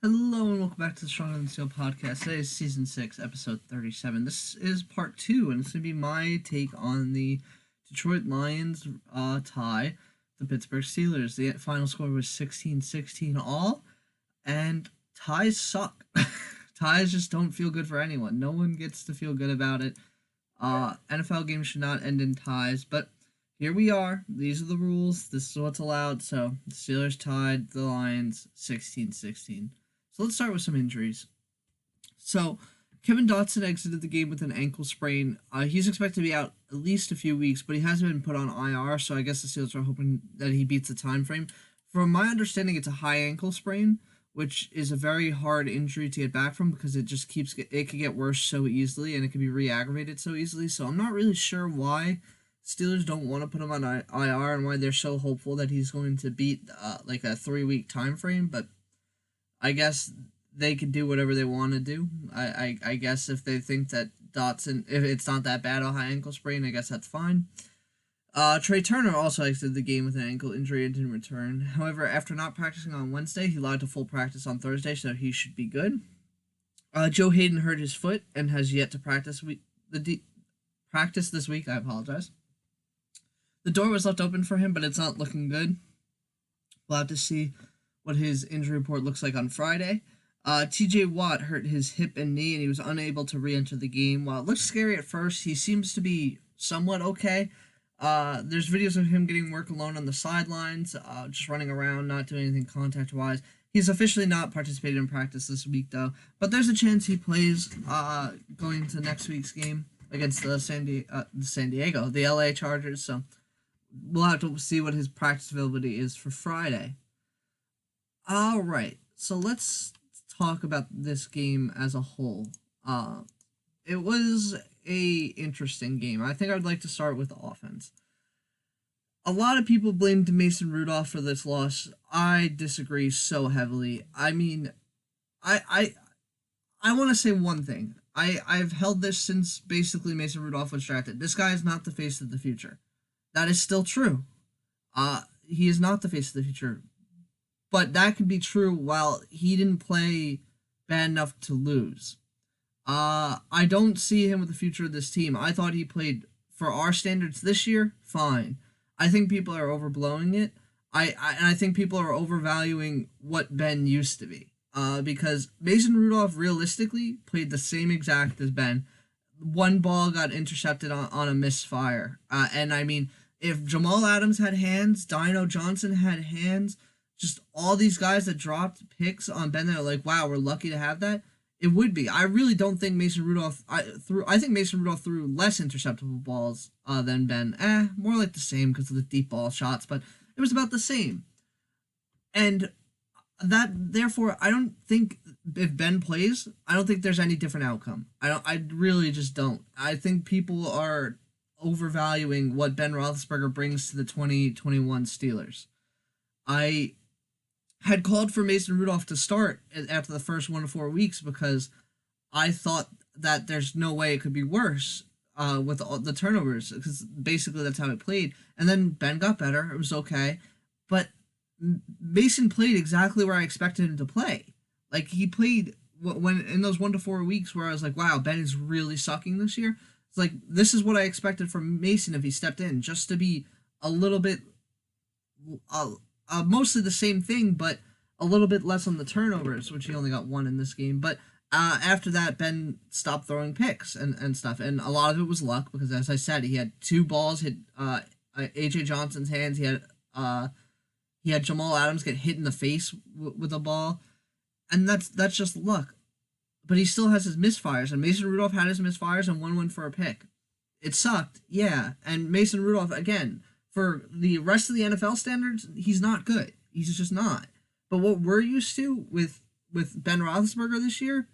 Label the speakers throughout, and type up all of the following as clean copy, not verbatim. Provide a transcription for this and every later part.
Speaker 1: Hello and welcome back to the Stronger Than Steel podcast. Today is season 6, episode 37. This is part 2, and it's going to be my take on the Detroit Lions tie the Pittsburgh Steelers. The final score was 16-16 all, and ties suck. Ties just don't feel good for anyone. No one gets to feel good about it. NFL games should not end in ties, but here we are. These are the rules. This is what's allowed. So the Steelers tied the Lions 16-16. So let's start with some injuries. So Kevin Dotson exited the game with an ankle sprain. He's expected to be out at least a few weeks, but he hasn't been put on IR, so I guess the Steelers are hoping that he beats the time frame. From my understanding, it's a high ankle sprain, which is a very hard injury to get back from because it just it could get worse so easily and it can be re-aggravated so easily. So I'm not really sure why Steelers don't want to put him on IR and why they're so hopeful that he's going to beat like a 3-week time frame, but I guess they can do whatever they want to do. I guess if they think that Dotson, if it's not that bad a high ankle sprain, I guess that's fine. Trey Turner also exited the game with an ankle injury and didn't return. However, after not practicing on Wednesday, he allowed to full practice on Thursday, so he should be good. Joe Hayden hurt his foot and has yet to practice practice this week. I apologize. The door was left open for him, but it's not looking good. We'll have to see what his injury report looks like on Friday. TJ Watt hurt his hip and knee, and he was unable to re-enter the game. While it looks scary at first, he seems to be somewhat okay. There's videos of him getting work alone on the sidelines, just running around, not doing anything contact-wise. He's officially not participated in practice this week, though. But there's a chance he plays going to next week's game against the LA Chargers. So we'll have to see what his practice availability is for Friday. All right, so let's talk about this game as a whole. It was a interesting game. I think I'd like to start with the offense. A lot of people blamed Mason Rudolph for this loss. I disagree so heavily. I mean, I want to say one thing. I've held this since basically Mason Rudolph was drafted. This guy is not the face of the future. That is still true. He is not the face of the future. But that could be true while he didn't play bad enough to lose. I don't see him with the future of this team. I thought he played, for our standards this year, fine. I think people are overblowing it. I think people are overvaluing what Ben used to be. Because Mason Rudolph realistically played the same exact as Ben. One ball got intercepted on a misfire. And I mean, if Jamal Adams had hands, Dino Johnson had hands, just all these guys that dropped picks on Ben that are like, wow, we're lucky to have that. It would be. I really don't think Mason Rudolph. I think Mason Rudolph threw less interceptable balls than Ben. More like the same because of the deep ball shots, but it was about the same. And that therefore, I don't think if Ben plays, I don't think there's any different outcome. I really just don't. I think people are overvaluing what Ben Roethlisberger brings to the 2021 Steelers. I had called for Mason Rudolph to start after the first 1 to 4 weeks because I thought that there's no way it could be worse with all the turnovers because basically that's how it played. And then Ben got better. It was okay. But Mason played exactly where I expected him to play. Like, he played when in those 1 to 4 weeks where I was like, wow, Ben is really sucking this year. It's like, this is what I expected from Mason if he stepped in, just to be a little bit... mostly the same thing, but a little bit less on the turnovers, which he only got 1 in this game. But after that, Ben stopped throwing picks and stuff, and a lot of it was luck because, as I said, he had 2 balls hit A.J. Johnson's hands. He had Jamal Adams get hit in the face with a ball, and that's just luck. But he still has his misfires, and Mason Rudolph had his misfires and went for a pick. It sucked, yeah, and Mason Rudolph, again, for the rest of the NFL standards, he's not good. He's just not. But what we're used to with Ben Roethlisberger this year,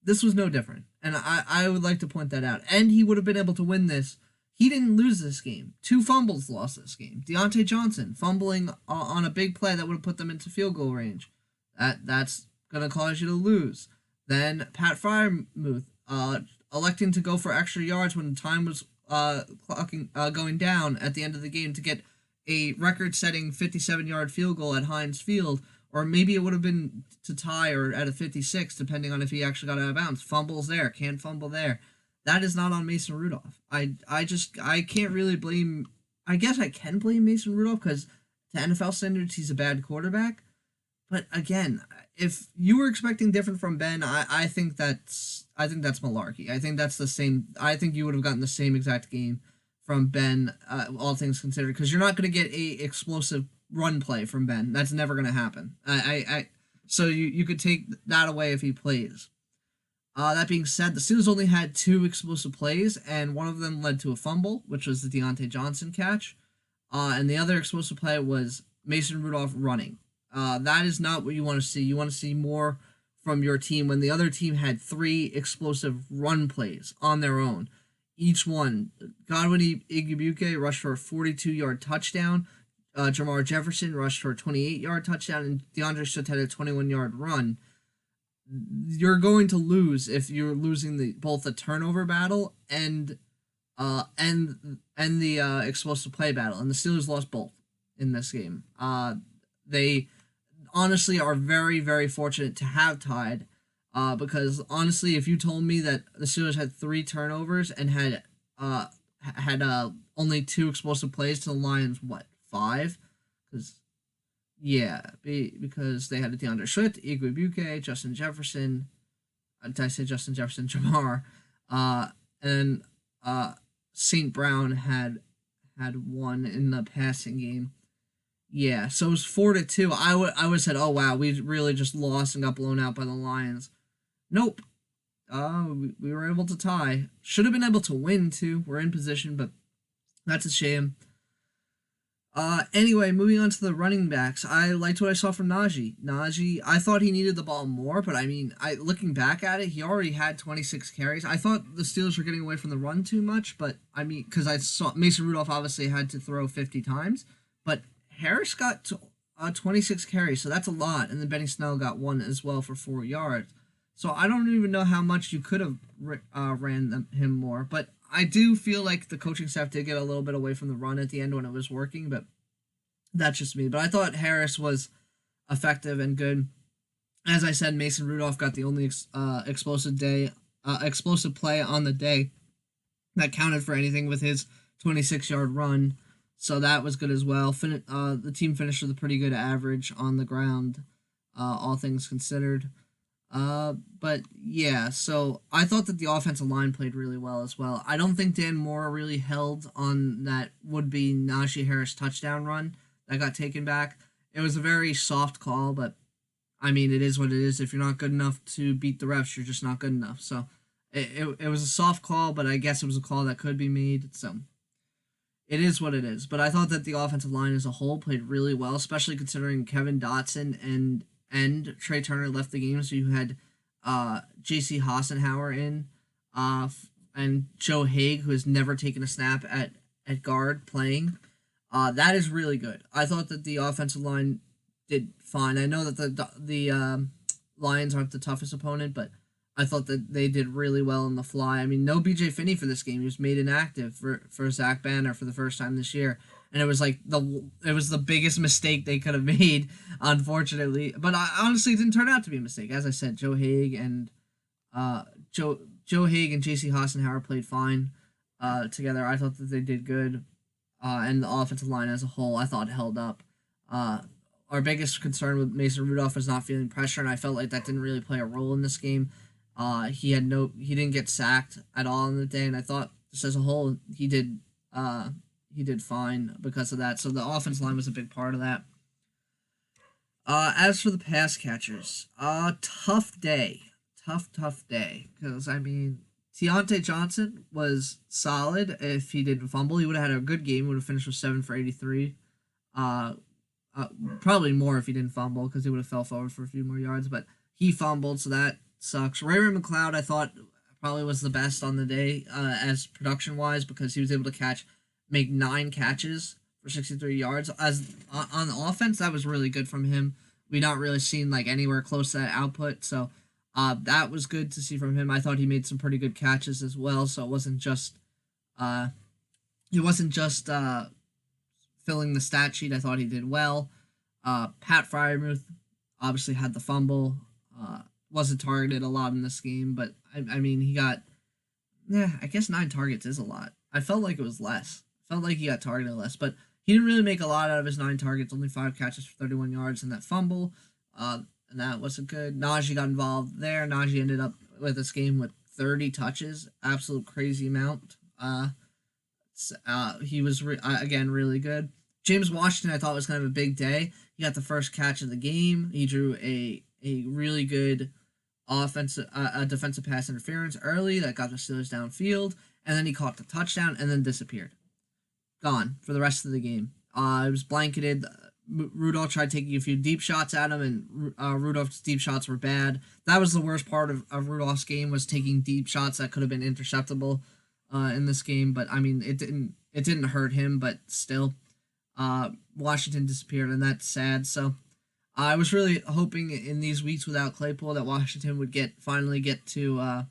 Speaker 1: this was no different. And I would like to point that out. And he would have been able to win this. He didn't lose this game. 2 fumbles lost this game. Deontay Johnson fumbling on a big play that would have put them into field goal range. That's going to cause you to lose. Then Pat Freiermuth electing to go for extra yards when time was going down at the end of the game to get a record-setting 57-yard field goal at Heinz Field or maybe it would have been to tie or at a 56, depending on if he actually got out of bounds. Fumbles there, can't fumble there. That is not on Mason Rudolph. I can't really blame. I guess I can blame Mason Rudolph because to NFL standards he's a bad quarterback. But again, if you were expecting different from Ben, I think that's malarkey. I think that's the same. I think you would have gotten the same exact game from Ben, all things considered, because you're not going to get a explosive run play from Ben. That's never going to happen. So you could take that away if he plays. That being said, the Steelers only had 2 explosive plays, and one of them led to a fumble, which was the Deontay Johnson catch. And the other explosive play was Mason Rudolph running. That is not what you want to see. You want to see more from your team when the other team had 3 explosive run plays on their own. Each one, Godwin Igwebuike rushed for a 42-yard touchdown. Jamar Jefferson rushed for a 28-yard touchdown, and DeAndre Swift had a 21-yard run. You're going to lose if you're losing both the turnover battle and the explosive play battle, and the Steelers lost both in this game. They honestly are very, very fortunate to have tied. Because honestly, if you told me that the Steelers had 3 turnovers and had only 2 explosive plays to the Lions, 5? Because they had a DeAndre Swift, Igwebuike, Justin Jefferson. Did I say Justin Jefferson? Jamar, and St. Brown had 1 in the passing game. Yeah, so it was 4-2. I would have said, oh wow, we really just lost and got blown out by the Lions. Nope. We were able to tie. Should have been able to win too. We're in position, but that's a shame. Anyway, moving on to the running backs. I liked what I saw from Najee. I thought he needed the ball more, but I mean, looking back at it, he already had 26 carries. I thought the Steelers were getting away from the run too much, but I mean, because I saw Mason Rudolph obviously had to throw 50 times, but Harris got 26 carries, so that's a lot, and then Benny Snell got 1 as well for 4 yards. So I don't even know how much you could have ran him more, but I do feel like the coaching staff did get a little bit away from the run at the end when it was working, but that's just me. But I thought Harris was effective and good. As I said, Mason Rudolph got the only explosive play on the day that counted for anything with his 26-yard run, so that was good as well. The team finished with a pretty good average on the ground, all things considered. But yeah, so I thought that the offensive line played really well as well. I don't think Dan Moore really held on that would-be Najee Harris touchdown run that got taken back. It was a very soft call, but I mean, it is what it is. If you're not good enough to beat the refs, you're just not good enough. So it was a soft call, but I guess it was a call that could be made. So it is what it is. But I thought that the offensive line as a whole played really well, especially considering Kevin Dotson and Trey Turner left the game, so you had J.C. Hassenauer in, and Joe Haig, who has never taken a snap at guard, playing. That is really good. I thought that the offensive line did fine. I know that the Lions aren't the toughest opponent, but I thought that they did really well on the fly. I mean, no B.J. Finney for this game. He was made inactive for Zach Banner for the first time this year. And it was like the biggest mistake they could have made, unfortunately. But honestly, it didn't turn out to be a mistake. As I said, Joe Haig and J.C. Hassenauer played fine together. I thought that they did good, and the offensive line as a whole, I thought held up. Our biggest concern with Mason Rudolph was not feeling pressure, and I felt like that didn't really play a role in this game. He didn't get sacked at all in the day, and I thought just as a whole he did fine because of that. So the offensive line was a big part of that. As for the pass catchers, tough day. Because, I mean, Deontay Johnson was solid. If he didn't fumble, he would have had a good game. He would have finished with 7 for 83. Probably more if he didn't fumble because he would have fell forward for a few more yards. But he fumbled, so that sucks. Raymond Mccloud, I thought, probably was the best on the day as production-wise because he was able to make 9 catches for 63 yards. As on the offense, that was really good from him. We not really seen like anywhere close to that output, so that was good to see from him. I thought he made some pretty good catches as well, so it wasn't just filling the stat sheet. I thought he did well. Pat Freiermuth Obviously had the fumble. Wasn't targeted a lot in this game, but I mean, he got, I guess 9 targets is a lot. I felt like it was less. I felt like he got targeted less, but he didn't really make a lot out of his 9 targets, only 5 catches for 31 yards and that fumble. And that wasn't good. Najee got involved there. Najee ended up with this game with 30 touches, absolute crazy amount. He was again really good. James Washington, I thought was kind of a big day. He got the first catch of the game. He drew a really good defensive pass interference early that got the Steelers downfield, and then he caught the touchdown and then disappeared, gone for the rest of the game. It was blanketed. Rudolph tried taking a few deep shots at him, and Rudolph's deep shots were bad. That was the worst part of Rudolph's game, was taking deep shots that could have been interceptable in this game. But I mean, it didn't hurt him, but still, Washington disappeared, and that's sad. So I was really hoping in these weeks without Claypool that Washington would finally get to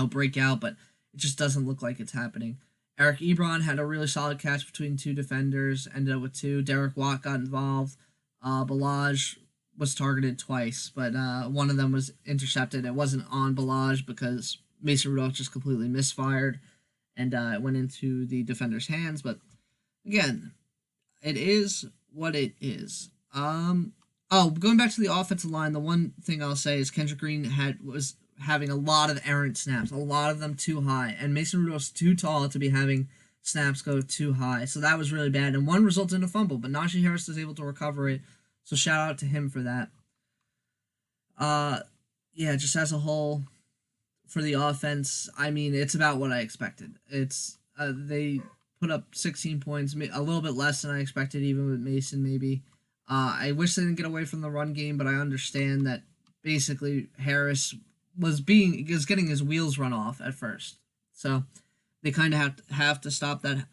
Speaker 1: break out, but it just doesn't look like it's happening. Eric Ebron had a really solid catch between 2 defenders, ended up with 2. Derek Watt got involved. Balaj was targeted twice, but one of them was intercepted. It wasn't on Balaj because Mason Rudolph just completely misfired, and it went into the defender's hands. But again, it is what it is. Going back to the offensive line, the one thing I'll say is Kendrick Green was having a lot of errant snaps, a lot of them too high, and Mason Rudolph's too tall to be having snaps go too high, so that was really bad, and one resulted in a fumble, but Najee Harris was able to recover it, so shout out to him for that. Just as a whole, for the offense, I mean, it's about what I expected. It's they put up 16 points, a little bit less than I expected, even with Mason maybe. I wish they didn't get away from the run game, but I understand that basically Harris was getting his wheels run off at first, so they kind of have to stop that.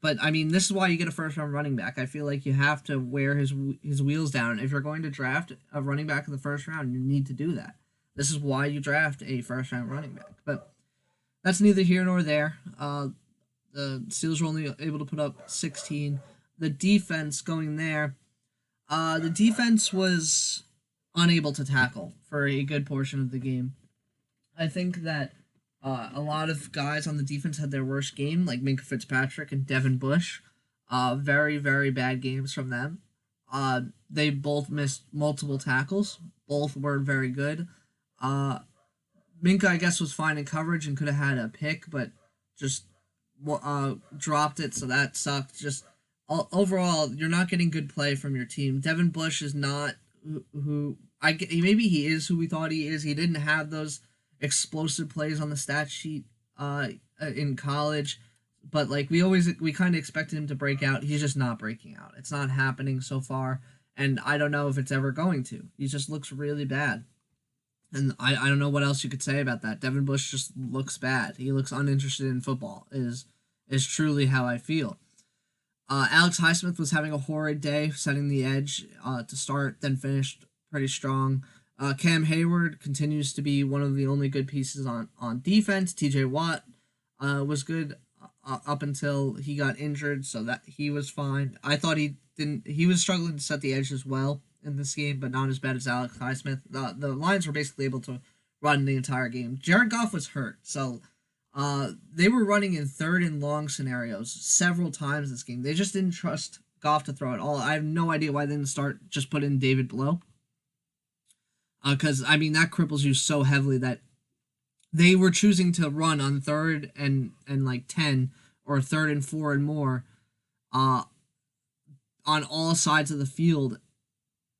Speaker 1: But I mean, this is why you get a first round running back. I feel like you have to wear his wheels down. If you're going to draft a running back in the first round, you need to do that. This is why you draft a first round running back. But that's neither here nor there. The Steelers were only able to put up 16. The defense going there, the defense was unable to tackle for a good portion of the game. I think that a lot of guys on the defense had their worst game, like Minkah Fitzpatrick and Devin Bush. Very, very bad games from them. They both missed multiple tackles. Both were very good. Minkah, I guess, was fine in coverage and could have had a pick, but just dropped it, so that sucked. Just overall, you're not getting good play from your team. Devin Bush is not who maybe he is who we thought he is. He didn't have those explosive plays on the stat sheet in college, but like we kind of expected him to break out. He's just not breaking out. It's not happening so far, and I don't know if it's ever going to. He just looks really bad, and I don't know what else you could say about that. Devin Bush just looks bad. He looks uninterested in football. Is truly how I feel. Alex Highsmith was having a horrid day, setting the edge to start, then finished pretty strong. Cam Hayward continues to be one of the only good pieces on defense. TJ Watt was good up until he got injured, so that he was fine. I thought he was struggling to set the edge as well in this game, but not as bad as Alex Highsmith. The Lions were basically able to run the entire game. Jared Goff was hurt, so they were running in 3rd and long scenarios several times this game. They just didn't trust Goff to throw at all. I have no idea why they didn't just put in David Blow. Because, I mean, that cripples you so heavily that they were choosing to run on 3rd and like 10 or 3rd and 4 and more on all sides of the field.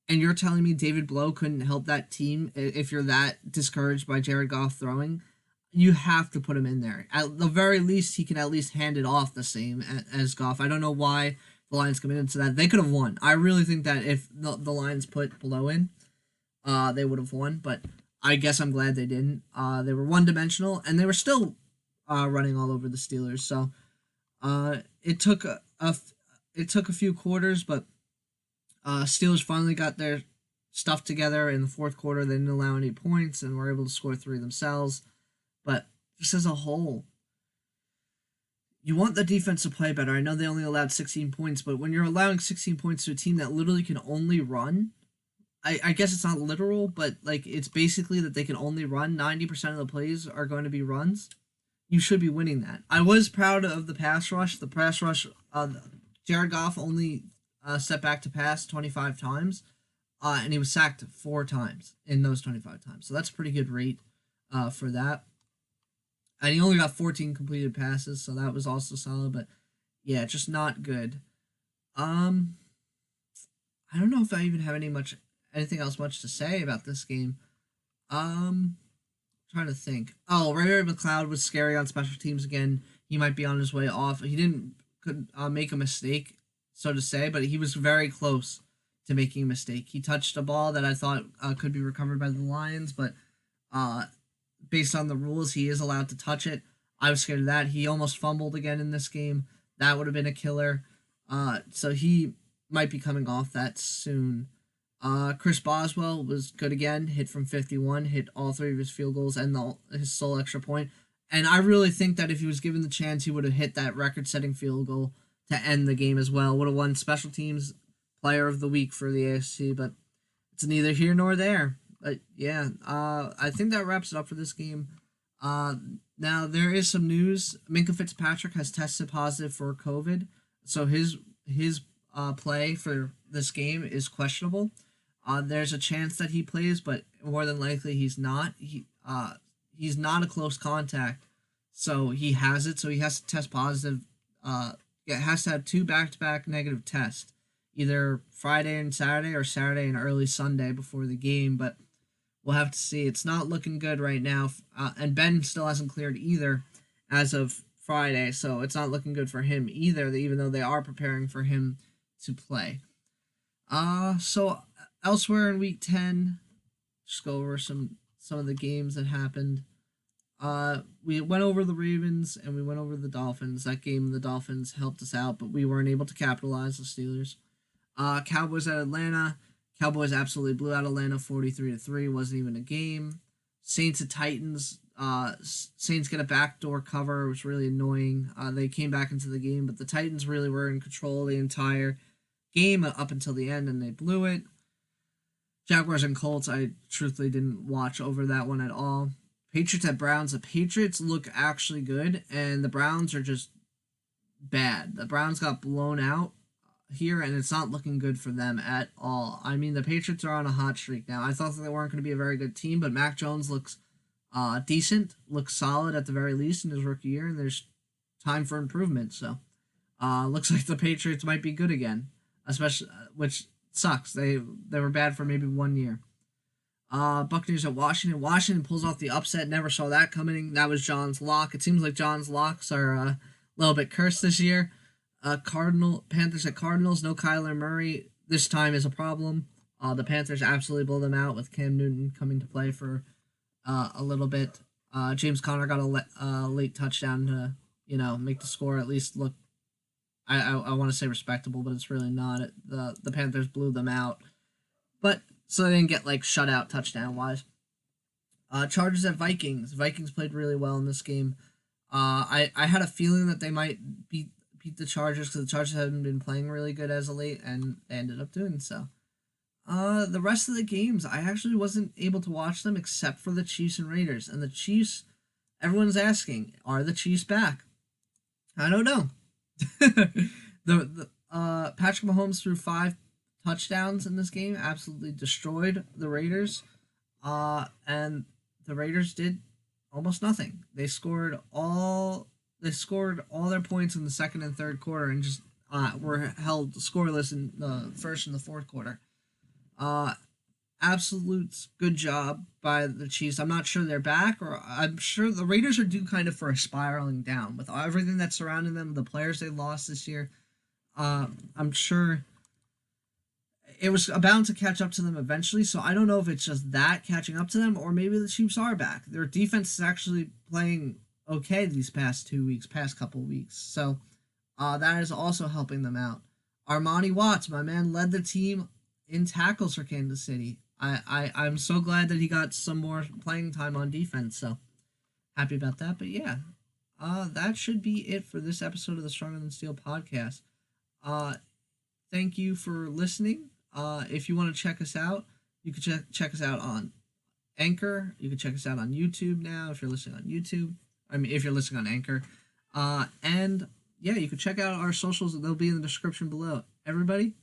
Speaker 1: And you're telling me David Blow couldn't help that team if you're that discouraged by Jared Goff throwing? You have to put him in there. At the very least, he can at least hand it off the same as Goff. I don't know why the Lions committed to that. They could have won. I really think that if the Lions put Blow in, they would have won, but I guess I'm glad they didn't. They were one-dimensional, and they were still running all over the Steelers. So it took a few quarters, but Steelers finally got their stuff together in the 4th quarter. They didn't allow any points and were able to score 3 themselves. But just as a whole, you want the defense to play better. I know they only allowed 16 points, but when you're allowing 16 points to a team that literally can only run, I guess it's not literal, but like it's basically that they can only run 90% of the plays are going to be runs. You should be winning that. I was proud of the pass rush. The pass rush, Jared Goff only stepped back to pass 25 times, and he was sacked 4 times in those 25 times. So that's a pretty good rate for that. And he only got 14 completed passes, so that was also solid. But yeah, just not good. Um, I don't know if I even have anything else much to say about this game. Um, Trying to think. Oh, Raymond Mccloud was scary on special teams again. He might be on his way off. He didn't could make a mistake, so to say, but he was very close to making a mistake. He touched a ball that I thought could be recovered by the Lions, but uh, based on the rules, he is allowed to touch it. I was scared of that. He almost fumbled again in this game. That would have been a killer. So he might be coming off that soon. Chris Boswell was good again, hit from 51, hit all 3 of his field goals and his sole extra point. And I really think that if he was given the chance, he would have hit that record-setting field goal to end the game as well. Would have won Special Teams Player of the Week for the AFC, but it's neither here nor there. But yeah, I think that wraps it up for this game. Now there is some news. Minkah Fitzpatrick has tested positive for COVID, so his play for this game is questionable. There's a chance that he plays, but more than likely he's not. He's not a close contact, so he has it. So he has to test positive. Has to have 2 back-to-back negative tests, either Friday and Saturday or Saturday and early Sunday before the game. But we'll have to see. It's not looking good right now, and Ben still hasn't cleared either as of Friday, so it's not looking good for him either. Even though they are preparing for him to play. So elsewhere in week 10, just go over some of the games that happened. We went over the Ravens and we went over the Dolphins. That game, the Dolphins helped us out, but we weren't able to capitalize. The Steelers. Cowboys at Atlanta. Cowboys absolutely blew out Atlanta 43-3. Wasn't even a game. Saints at Titans. Saints get a backdoor cover. It was really annoying. They came back into the game, but the Titans really were in control the entire game up until the end, and they blew it. Jaguars and Colts, I truthfully didn't watch over that one at all. Patriots at Browns. The Patriots look actually good, and the Browns are just bad. The Browns got blown out here, and it's not looking good for them at all. I mean, the Patriots are on a hot streak now. I thought that they weren't going to be a very good team, but Mac Jones looks decent, looks solid at the very least in his rookie year, and there's time for improvement. So, looks like the Patriots might be good again, especially which sucks. They were bad for maybe 1 year. Buccaneers at Washington. Washington pulls off the upset. Never saw that coming. That was John's lock. It seems like John's locks are a little bit cursed this year. Panthers at Cardinals. No Kyler Murray. This time is a problem. The Panthers absolutely blow them out with Cam Newton coming to play for a little bit. James Conner got a late touchdown to make the score at least look. I want to say respectable, but it's really not. The Panthers blew them out, but so they didn't get like shutout touchdown wise. Chargers at Vikings. Vikings played really well in this game. I had a feeling that they might beat the Chargers because the Chargers haven't been playing really good as of late, and they ended up doing so. The rest of the games, I actually wasn't able to watch them except for the Chiefs and Raiders. And the Chiefs, everyone's asking, are the Chiefs back? I don't know. Patrick Mahomes threw 5 touchdowns in this game, absolutely destroyed the Raiders. And the Raiders did almost nothing. They scored all their points in the second and third quarter and just were held scoreless in the first and the fourth quarter. Absolute good job by the Chiefs. I'm not sure they're back, or I'm sure the Raiders are due kind of for a spiraling down with everything that's surrounding them, the players they lost this year. I'm sure it was bound to catch up to them eventually, so I don't know if it's just that catching up to them, or maybe the Chiefs are back. Their defense is actually playing okay these past couple weeks, so that is also helping them out. Armani Watts, my man, led the team in tackles for Kansas City. I'm so glad that he got some more playing time on defense, so happy about that. But yeah, that should be it for this episode of the Stronger Than Steel podcast. Thank you for listening. If you want to check us out, You can check us out on Anchor. You can check us out on YouTube now if you're listening on YouTube. I mean, if you're listening on Anchor. And yeah, you can check out our socials. They'll be in the description below. Everybody,